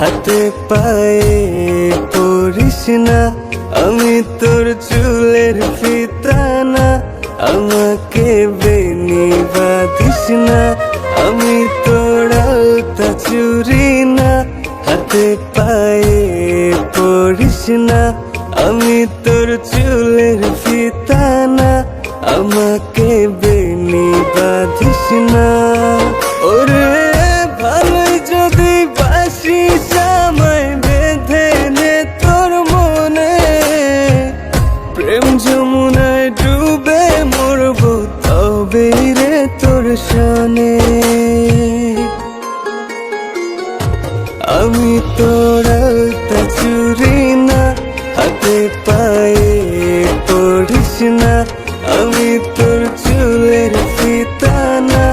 হাতে পায়ে পড়িস না, আমি তোর চুলের ফিতা না। আমাকে বেনি বাঁধিস না, আমি তোর আলতা চুরি না। হাতে পায়ে পড়িস না, আমি তোর চুলের ফিতা না। আমাকে বেনি বাঁধিস না। ওরে ভালোই যদি বাসিস আমায় বেঁধে নে তোর মনে। প্রেম যমুনায় ডুবে মরবো তবে রে তোর সনে। আমি তোর আলতা চুরি না, হাতে পায়ে পড়িস না। আমি তোর চুলের ফিতা না,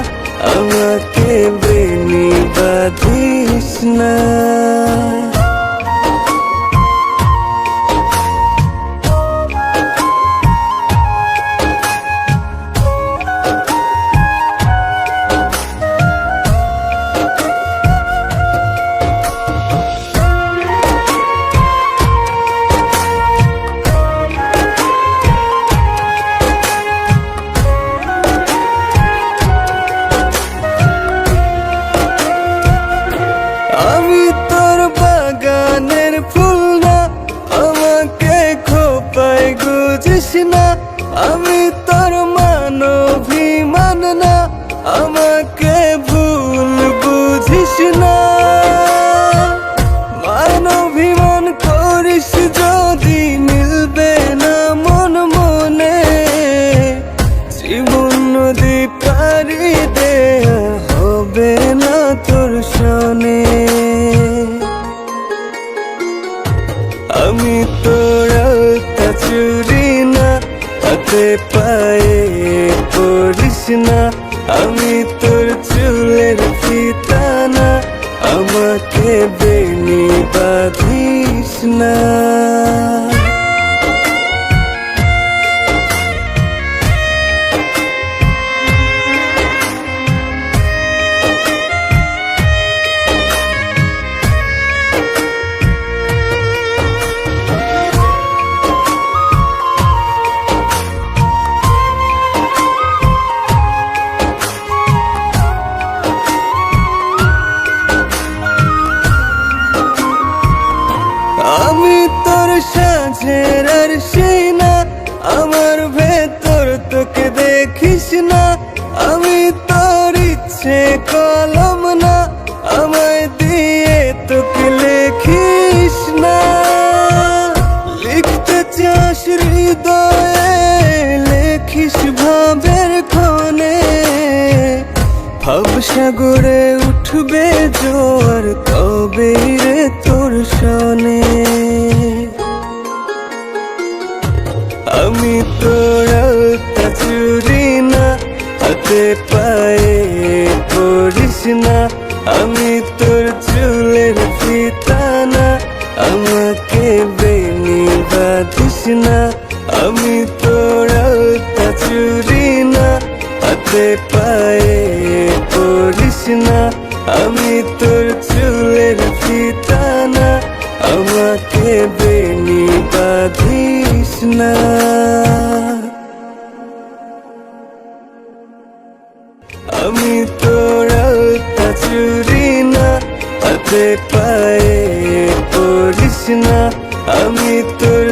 আমাকে বেনি বাঁধিস না। আমি তোর বাগানের ফুল না, আমাকে খোপায় গুজিস না। আমি তোর মানভিমান না, আমাকে ভুল বুঝিস না। মানভিমান করিস যদি মিলবে না মন মনে। জীবন নদী পারি দেয়া হবে না তোর সনে। আমি তোর আলতা চুরি না, হাতে পায়ে পড়িস না। আমি তোর চুলের ফিতা না, আমাকে বেনি বাঁধিস না। আমি তোর সাজের আর সিনা, আমার ভেতর তোকে দেখিস না। আমি তোর ইচ্ছে কলম না, আমায় দিয়ে তোকে লেখিস না। লিখতে চাস হৃদয়ে, লেখিস ভাবের ক্ষণে। ভাবসাগরে উঠবে জোয়ার তবে রে তোর সনে। আমি তোর আলতা চুরি না, হাতে পায়ে পড়িস না। আমি তোর চুলের ফিতা না, আমাকে বেনি বাঁধিস না। আমি তোর আলতা চুরি না, হাতে পায়ে পড়িস না। আমি তোর চুলের ফিতা না, আমাকে বেনি বাঁধিস না। আমি তোর আলতা চুরি না, হাতে পায়ে পড়িস না। আমি তোর